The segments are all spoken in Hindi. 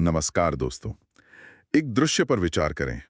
नमस्कार दोस्तों। एक दृश्य पर विचार करें।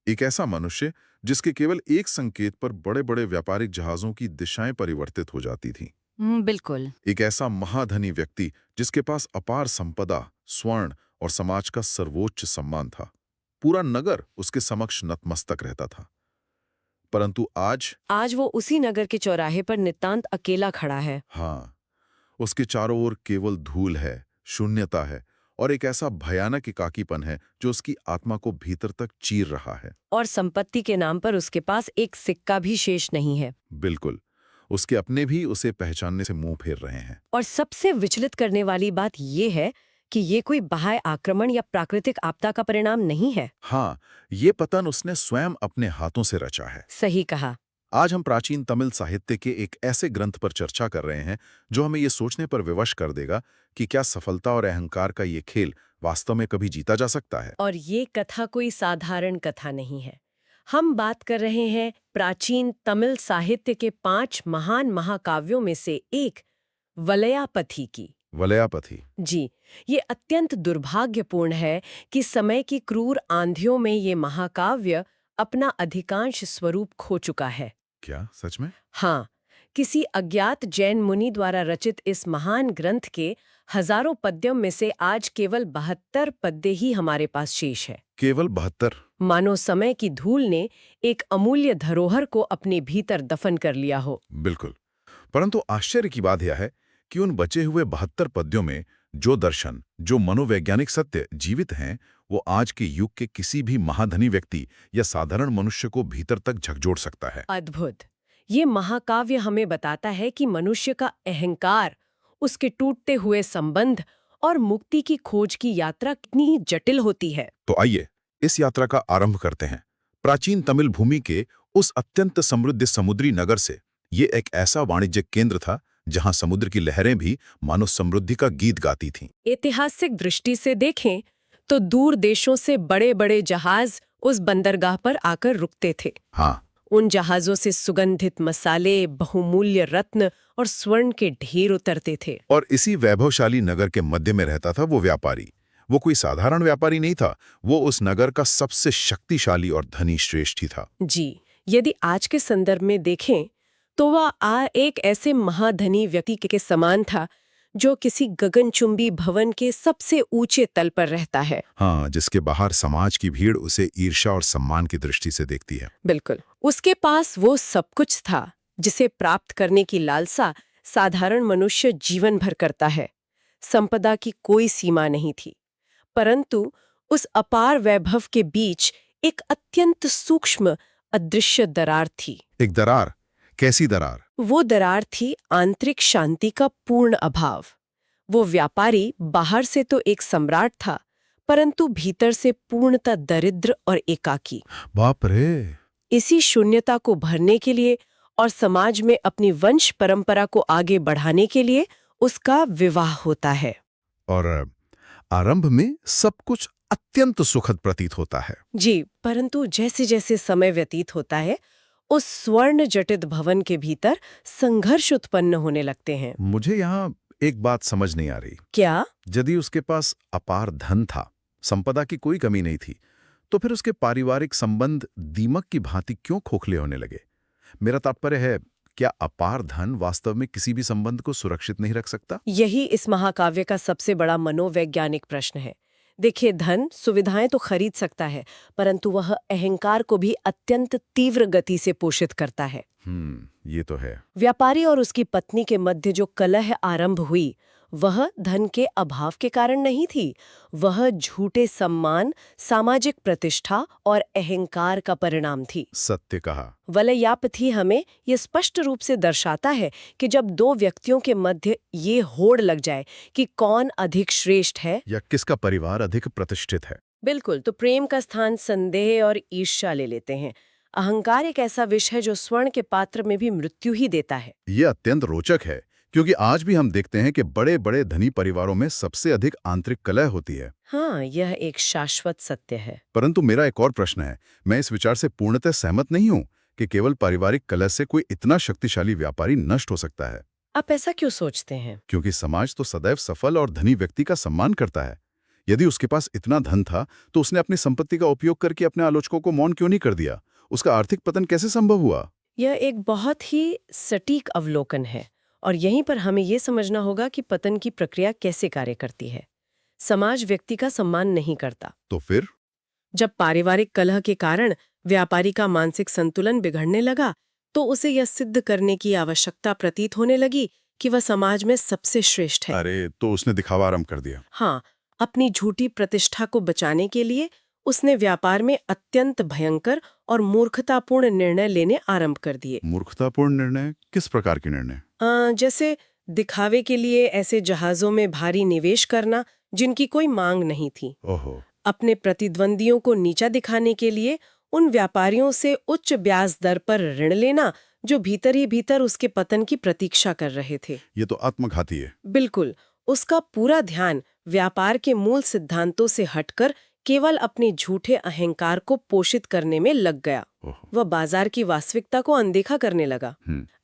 एक ऐसा मनुष्य जिसके केवल एक संकेत पर बड़े-बड़े व्यापारिक जहाजों की दिशाएं परिवर्तित हो जाती थीं। बिल्कुल। एक ऐसा महाधनी व्यक्ति जिसके पास अपार संपदा, स्वर्ण और समाज का सर्वोच्च सम्मान था। पूरा नगर उसके समक्ष नतमस्तक रहता था। परंतु आज, आज वो उसी नगर के चौराहे पर नितांत अकेला खड़ा है। हाँ, उसके चारों ओर केवल धूल है, शून्यता है और एक ऐसा भयानक एकाकीपन है जो उसकी आत्मा को भीतर तक चीर रहा है। और संपत्ति के नाम पर उसके पास एक सिक्का भी शेष नहीं है। बिल्कुल। उसके अपने भी उसे पहचानने से मुंह फेर रहे हैं। और सबसे विचलित करने वाली बात ये है कि ये कोई बाह्य आक्रमण या प्राकृतिक आपदा का परिणाम नहीं है। हाँ, ये पतन उसने स्वयं अपने हाथों से रचा है। सही कहा। आज हम प्राचीन तमिल साहित्य के एक ऐसे ग्रंथ पर चर्चा कर रहे हैं जो हमें ये सोचने पर विवश कर देगा कि क्या सफलता और अहंकार का ये खेल वास्तव में कभी जीता जा सकता है। और ये कथा कोई साधारण कथा नहीं है। हम बात कर रहे हैं प्राचीन तमिल साहित्य के 5 महान महाकाव्यों में से एक वलयापथी की। वलयापथी। जी, ये अत्यंत दुर्भाग्यपूर्ण है कि समय की क्रूर आंधियों में ये महाकाव्य अपना अधिकांश स्वरूप खो चुका है। क्या सच में? हाँ, किसी अज्ञात जैन मुनि द्वारा रचित इस महान ग्रंथ के हजारों पद्यों में से आज केवल 72 पद्य ही हमारे पास शेष है। केवल 72? मानो समय की धूल ने एक अमूल्य धरोहर को अपने भीतर दफन कर लिया हो। बिल्कुल। परंतु आश्चर्य की बात यह है कि उन बचे हुए 72 पद्यों में जो दर्शन, जो मनोवैज्ञानिक सत्य जीवित हैं, वो आज के युग के किसी भी महाधनी व्यक्ति या साधारण मनुष्य को भीतर तक झकझोर सकता है। अद्भुत। ये महाकाव्य हमें बताता है कि मनुष्य का अहंकार, उसके टूटते हुए संबंध और मुक्ति की खोज की यात्रा कितनी जटिल होती है। तो आइए इस यात्रा का आरंभ करते हैं। प्राचीन तमिल भूमि के उस अत्यंत समृद्ध समुद्री नगर से। ये एक ऐसा वाणिज्यिक केंद्र था जहां समुद्र की लहरें भी मानो समृद्धि का गीत गाती थीं। ऐतिहासिक दृष्टि से देखें तो दूर देशों से बड़े-बड़े जहाज उस बंदरगाह पर आकर रुकते थे। हाँ, उन जहाजों से सुगंधित मसाले, बहुमूल्य रत्न और स्वर्ण के ढेर उतरते थे। और इसी वैभवशाली नगर के मध्य में रहता था वो व्यापारी। वो कोई साधारण व्यापारी नहीं था, वो उस नगर का सबसे शक्तिशाली और धनी श्रेष्ठी था। जी, यदि आज के संदर्भ में देखें तो वह एक ऐसे महाधनी व्यक्ति के समान था जो किसी गगनचुंबी भवन के सबसे ऊंचे तल पर रहता है। हाँ, जिसके बाहर समाज की भीड़ उसे ईर्ष्या और सम्मान की दृष्टि से देखती है। बिल्कुल। उसके पास वो सब कुछ था जिसे प्राप्त करने की लालसा साधारण मनुष्य जीवन भर करता है। संपदा की कोई सीमा नहीं थी, परंतु उस अपार वैभव के बीच एक अत्यंत सूक्ष्म अदृश्य दरार थी। एक दरार? कैसी दरार? वो दरार थी आंतरिक शांति का पूर्ण अभाव। वो व्यापारी बाहर से तो एक सम्राट था, परंतु भीतर से पूर्णतः दरिद्र और एकाकी। बाप रे! इसी शून्यता को भरने के लिए और समाज में अपनी वंश परंपरा को आगे बढ़ाने के लिए उसका विवाह होता है। और आरंभ में सब कुछ अत्यंत सुखद प्रतीत होता है। जी, परंतु जैसे जैसे समय व्यतीत होता है, उस स्वर्ण जटित भवन के भीतर संघर्ष उत्पन्न होने लगते हैं। मुझे यहाँ एक बात समझ नहीं आ रही। क्या? यदि उसके पास अपार धन था, संपदा की कोई कमी नहीं थी, तो फिर उसके पारिवारिक संबंध दीमक की भांति क्यों खोखले होने लगे? मेरा तात्पर्य है, क्या अपार धन वास्तव में किसी भी संबंध को सुरक्षित नहीं रख सकता? यही इस महाकाव्य का सबसे बड़ा मनोवैज्ञानिक प्रश्न है। देखिए, धन सुविधाएं तो खरीद सकता है, परंतु वह अहंकार को भी अत्यंत तीव्र गति से पोषित करता है। ये तो है। व्यापारी और उसकी पत्नी के मध्य जो कलह आरंभ हुई, वह धन के अभाव के कारण नहीं थी। वह झूठे सम्मान, सामाजिक प्रतिष्ठा और अहंकार का परिणाम थी। सत्य कहा। वलयापथी हमें ये स्पष्ट रूप से दर्शाता है कि जब दो व्यक्तियों के मध्य ये होड़ लग जाए कि कौन अधिक श्रेष्ठ है या किसका परिवार अधिक प्रतिष्ठित है। बिल्कुल, तो प्रेम का स्थान संदेह और ईर्ष्या ले लेते हैं। अहंकार एक ऐसा विष है जो स्वर्ण के पात्र में भी मृत्यु ही देता है। ये अत्यंत रोचक है, क्योंकि आज भी हम देखते हैं कि बड़े-बड़े धनी परिवारों में सबसे अधिक आंतरिक कलह होती है। हाँ, यह एक शाश्वत सत्य है। परंतु मेरा एक और प्रश्न है। मैं इस विचार से पूर्णतः सहमत नहीं हूं कि केवल पारिवारिक कलह से कोई इतना शक्तिशाली व्यापारी नष्ट हो सकता है। आप ऐसा क्यों सोचते हैं? क्योंकि समाज तो सदैव सफल और धनी व्यक्ति का सम्मान करता है। यदि उसके पास इतना धन था तो उसने अपनी संपत्ति का उपयोग करके अपने आलोचकों को मौन क्यों नहीं कर दिया? उसका आर्थिक पतन कैसे संभव हुआ? यह एक बहुत ही सटीक अवलोकन है और यहीं पर हमें ये समझना होगा कि पतन की प्रक्रिया कैसे कार्य करती है। समाज व्यक्ति का सम्मान नहीं करता। तो फिर? जब पारिवारिक कलह के कारण व्यापारी का मानसिक संतुलन बिगड़ने लगा तो उसे यह सिद्ध करने की आवश्यकता प्रतीत होने लगी कि वह समाज में सबसे श्रेष्ठ है। अरे, तो उसने दिखावा आरंभ कर दिया। हाँ, अपनी झूठी प्रतिष्ठा को बचाने के लिए उसने व्यापार में अत्यंत भयंकर और मूर्खतापूर्ण निर्णय लेने आरंभ कर दिए। मूर्खतापूर्ण निर्णय? किस प्रकार के निर्णय? जैसे दिखावे के लिए ऐसे जहाजों में भारी निवेश करना जिनकी कोई मांग नहीं थी। ओहो। अपने प्रतिद्वंदियों को नीचा दिखाने के लिए उन व्यापारियों से उच्च ब्याज दर पर ऋण लेना जो भीतर ही भीतर उसके पतन की प्रतीक्षा कर रहे थे। ये तो आत्मघाती है। बिल्कुल, उसका पूरा ध्यान व्यापार के मूल सिद्धांतों से हटकर केवल अपने झूठे अहंकार को पोषित करने में लग गया। वह बाजार की वास्तविकता को अनदेखा करने लगा।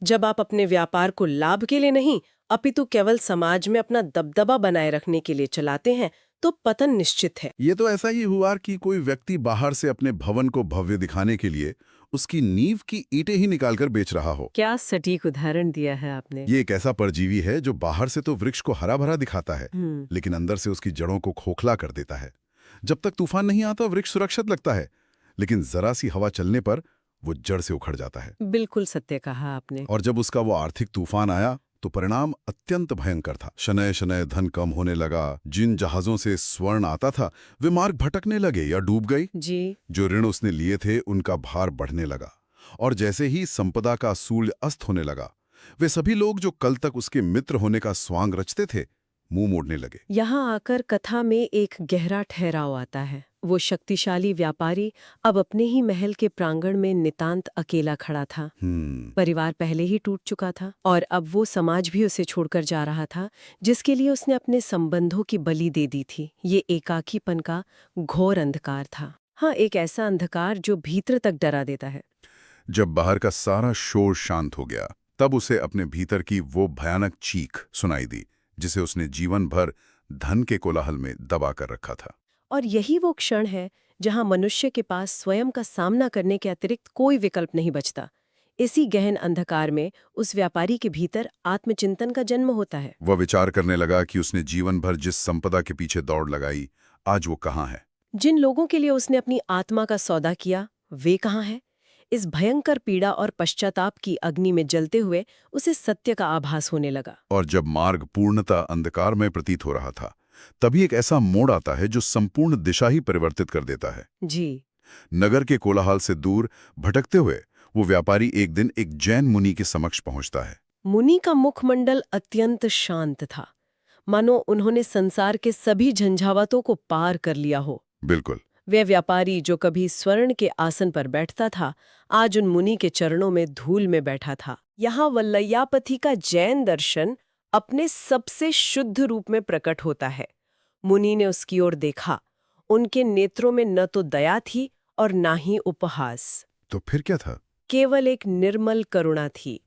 जब आप अपने व्यापार को लाभ के लिए नहीं अपितु केवल समाज में अपना दबदबा बनाए रखने के लिए चलाते हैं तो पतन निश्चित है। ये तो ऐसा ही हुआ कि कोई व्यक्ति बाहर से अपने भवन को भव्य दिखाने के लिए उसकी नींव की ईंटें ही निकालकर बेच रहा हो। क्या सटीक उदाहरण दिया है आपने। ये एक ऐसा परजीवी है जो बाहर से तो वृक्ष को हरा भरा दिखाता है लेकिन अंदर से उसकी जड़ों को खोखला कर देता है। जब तक तूफान नहीं आता वृक्ष सुरक्षित लगता है लेकिन जरा सी हवा चलने पर वो जड़ से उखड़ जाता है। बिल्कुल सत्य कहा आपने। और जब उसका वो आर्थिक तूफान आया तो परिणाम अत्यंत भयंकर था। शनय शनय धन कम होने लगा। जिन जहाजों से स्वर्ण आता था वे मार्ग भटकने लगे या डूब गई जी। जो ऋण उसने लिए थे उनका भार बढ़ने लगा और जैसे ही संपदा का सूल्य अस्त होने लगा वे सभी लोग जो कल तक उसके मित्र होने का स्वांग रचते थे मुंह मोड़ने लगे। यहाँ आकर कथा में एक गहरा ठहराव आता है। वो शक्तिशाली व्यापारी अब अपने ही महल के प्रांगण में नितांत अकेला खड़ा था। परिवार पहले ही टूट चुका था और अब वो समाज भी उसे छोड़कर जा रहा था जिसके लिए उसने अपने संबंधों की बलि दे दी थी। ये एकाकीपन का घोर अंधकार था। हाँ, एक ऐसा अंधकार जो भीतर तक डरा देता है। जब बाहर का सारा शोर शांत हो गया तब उसे अपने भीतर की वो भयानक चीख सुनाई दी जिसे उसने जीवन भर धन के कोलाहल में दबा कर रखा था। और यही वो क्षण है जहां मनुष्य के पास स्वयं का सामना करने के अतिरिक्त कोई विकल्प नहीं बचता। इसी गहन अंधकार में उस व्यापारी के भीतर आत्मचिंतन का जन्म होता है। वह विचार करने लगा कि उसने जीवन भर जिस संपदा के पीछे दौड़ लगाई आज वो कहाँ है। जिन लोगों के लिए उसने अपनी आत्मा का सौदा किया वे कहाँ हैं। इस भयंकर पीड़ा और पश्चाताप की अग्नि में जलते हुए उसे सत्य का आभास होने लगा। और जब मार्ग पूर्णतः अंधकार में प्रतीत हो रहा था तभी एक ऐसा मोड़ आता है जो संपूर्ण दिशा ही परिवर्तित कर देता है। जी। नगर के कोलाहल से दूर भटकते हुए वो व्यापारी एक दिन एक जैन मुनि के समक्ष पहुंचता है। मुनि का मुखमंडल अत्यंत शांत था, मानो उन्होंने संसार के सभी झंझावातों को पार कर लिया हो। बिल्कुल। वे व्यापारी जो कभी स्वर्ण के आसन पर बैठता था आज उन मुनि के चरणों में धूल में बैठा था। यहाँ वल्लयापथी का जैन दर्शन अपने सबसे शुद्ध रूप में प्रकट होता है। मुनि ने उसकी ओर देखा। उनके नेत्रों में न तो दया थी और ना ही उपहास। तो फिर क्या था? केवल एक निर्मल करुणा थी।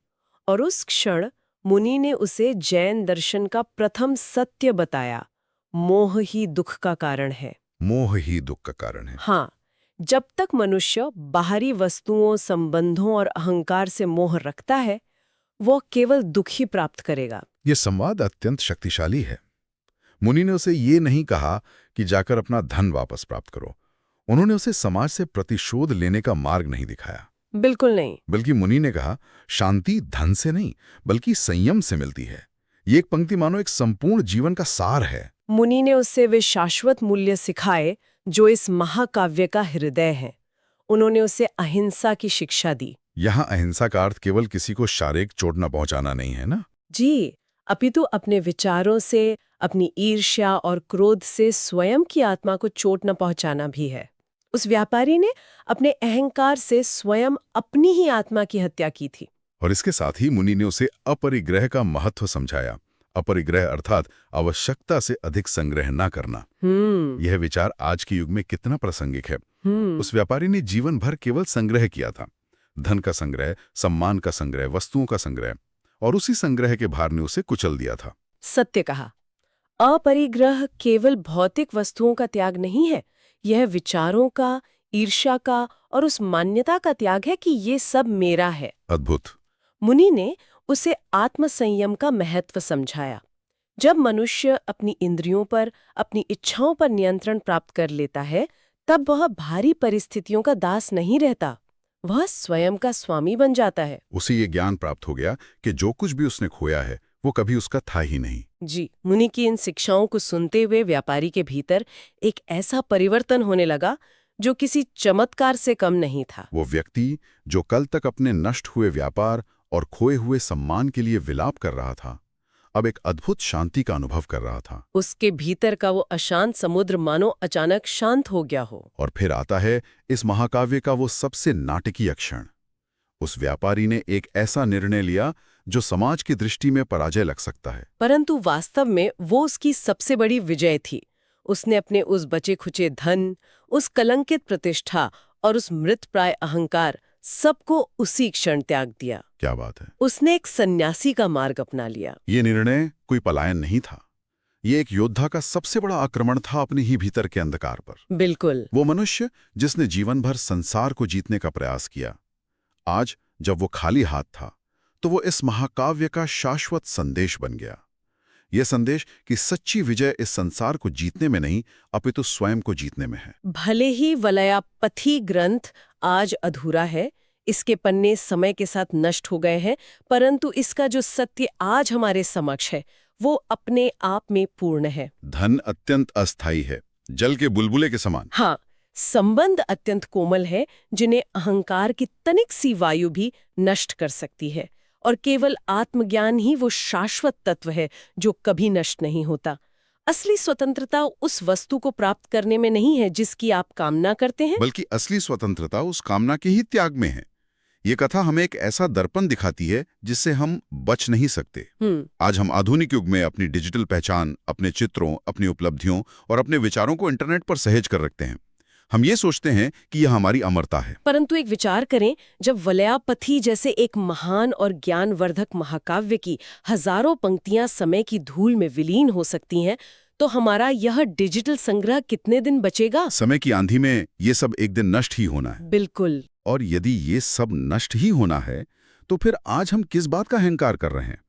और उस क्षण मुनि ने उसे जैन दर्शन का प्रथम सत्य बताया। मोह ही दुख का कारण है। मोह ही दुख का कारण है। हाँ, जब तक मनुष्य बाहरी वस्तुओं, संबंधों और अहंकार से मोह रखता है वो केवल दुख ही प्राप्त करेगा। ये संवाद अत्यंत शक्तिशाली है। मुनि ने उसे ये नहीं कहा कि जाकर अपना धन वापस प्राप्त करो। उन्होंने उसे समाज से प्रतिशोध लेने का मार्ग नहीं दिखाया। बिल्कुल नहीं। बल्कि मुनि ने कहा शांति धन से नहीं बल्कि संयम से मिलती है। ये एक पंक्ति मानो एक संपूर्ण जीवन का सार है। मुनि ने उससे वे शाश्वत मूल्य सिखाए जो इस महाकाव्य का हृदय है। उन्होंने उसे अहिंसा की शिक्षा दी। यहाँ अहिंसा का अर्थ केवल किसी को शारीरिक चोट न पहुंचाना नहीं है ना? जी, अपितु अपने विचारों से, अपनी ईर्ष्या और क्रोध से स्वयं की आत्मा को चोट न पहुंचाना भी है। उस व्यापारी ने अपने अहंकार से स्वयं अपनी ही आत्मा की हत्या की थी। और इसके साथ ही मुनि ने उसे अपरिग्रह का महत्व समझाया। अपरिग्रह अर्थात आवश्यकता से अधिक संग्रह न करना। यह विचार आज के युग में कितना प्रासंगिक है। उस व्यापारी ने जीवन भर केवल संग्रह किया था। धन का संग्रह, सम्मान का संग्रह, वस्तुओं का संग्रह, और उसी संग्रह के भार ने उसे कुचल दिया था। सत्य कहा। अपरिग्रह केवल भौतिक वस्तुओं का त्याग नहीं है, यह विचारों का, ईर्ष्या का और उस मान्यता का त्याग है कि ये सब मेरा है। अद्भुत। मुनि ने उसे आत्मसंयम का महत्व समझाया। जब मनुष्य अपनी इंद्रियों पर, अपनी इच्छाओं पर नियंत्रण प्राप्त कर लेता है, तब वह भारी परिस्थितियों का दास नहीं रहता, वह स्वयं का स्वामी बन जाता है। उसे ये ज्ञान प्राप्त हो गया कि जो कुछ भी उसने खोया है वो कभी उसका था ही नहीं। जी, मुनि की इन शिक्षाओं को सुनते हुए व्यापारी के भीतर एक ऐसा परिवर्तन होने लगा जो किसी चमत्कार से कम नहीं था। वो व्यक्ति जो कल तक अपने नष्ट हुए व्यापार और खोए हुए सम्मान के लिए विलाप कर रहा था, अब एक अद्भुत शांति का अनुभव कर रहा था। उसके भीतर का वो अशांत समुद्र मानो अचानक शांत हो गया हो। और फिर आता है इस महाकाव्य का वो सबसे नाटकीय क्षण। उस व्यापारी ने एक ऐसा निर्णय लिया जो समाज की दृष्टि में पराजय लग सकता है, परंतु वास्तव में वो उसकी सबसे बड़ी विजय थी। उसने अपने उस बचे खुचे धन, उस कलंकित प्रतिष्ठा और उस मृतप्राय अहंकार सबको उसी क्षण त्याग दिया। क्या बात है। उसने एक सन्यासी का मार्ग अपना लिया। ये निर्णय कोई पलायन नहीं था, ये एक योद्धा का सबसे बड़ा आक्रमण था अपने ही भीतर के अंधकार पर। बिल्कुल। वो मनुष्य जिसने जीवन भर संसार को जीतने का प्रयास किया, आज जब वो खाली हाथ था तो वो इस महाकाव्य का शाश्वत संदेश बन गया। यह संदेश कि सच्ची विजय इस संसार को जीतने में नहीं अपितु स्वयं को जीतने में है। भले ही वलयापथी ग्रंथ आज अधूरा है, इसके पन्ने समय के साथ नष्ट हो गए हैं, परंतु इसका जो सत्य आज हमारे समक्ष है वो अपने आप में पूर्ण है। धन अत्यंत अस्थायी है, जल के बुलबुले के समान। हाँ, संबंध अत्यंत कोमल है जिन्हें अहंकार की तनिक सी वायु भी नष्ट कर सकती है, और केवल आत्मज्ञान ही वो शाश्वत तत्व है जो कभी नष्ट नहीं होता। असली स्वतंत्रता उस वस्तु को प्राप्त करने में नहीं है जिसकी आप कामना करते हैं, बल्कि असली स्वतंत्रता उस कामना के ही त्याग में है। ये कथा हमें एक ऐसा दर्पण दिखाती है जिससे हम बच नहीं सकते। आज हम आधुनिक युग में अपनी डिजिटल पहचान, अपने चित्रों, अपनी उपलब्धियों और अपने विचारों को इंटरनेट पर सहेज कर रखते हैं। हम ये सोचते हैं कि यह हमारी अमरता है। परंतु एक विचार करें, जब वलयापथी जैसे एक महान और ज्ञानवर्धक महाकाव्य की हजारों पंक्तियां समय की धूल में विलीन हो सकती हैं, तो हमारा यह डिजिटल संग्रह कितने दिन बचेगा? समय की आंधी में ये सब एक दिन नष्ट ही होना है। बिल्कुल। और यदि ये सब नष्ट ही होना है तो फिर आज हम किस बात का अहंकार कर रहे हैं?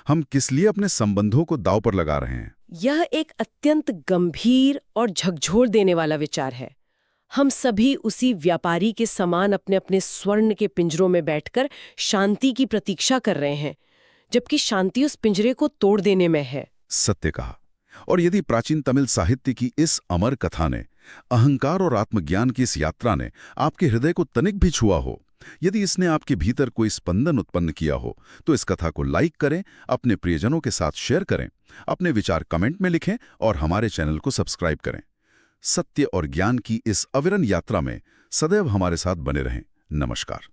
हम किस लिए अपने संबंधों को दांव पर लगा रहे हैं? यह एक अत्यंत गंभीर और झकझोर देने वाला विचार है। हम सभी उसी व्यापारी के समान अपने अपने स्वर्ण के पिंजरों में बैठकर शांति की प्रतीक्षा कर रहे हैं, जबकि शांति उस पिंजरे को तोड़ देने में है। सत्य कहा। और यदि प्राचीन तमिल साहित्य की इस अमर कथा ने, अहंकार और आत्मज्ञान की इस यात्रा ने आपके हृदय को तनिक भी छुआ हो, यदि इसने आपके भीतर कोई स्पंदन उत्पन्न किया हो, तो इस कथा को लाइक करें, अपने प्रियजनों के साथ शेयर करें, अपने विचार कमेंट में लिखें और हमारे चैनल को सब्सक्राइब करें। सत्य और ज्ञान की इस अविरल यात्रा में सदैव हमारे साथ बने रहें। नमस्कार।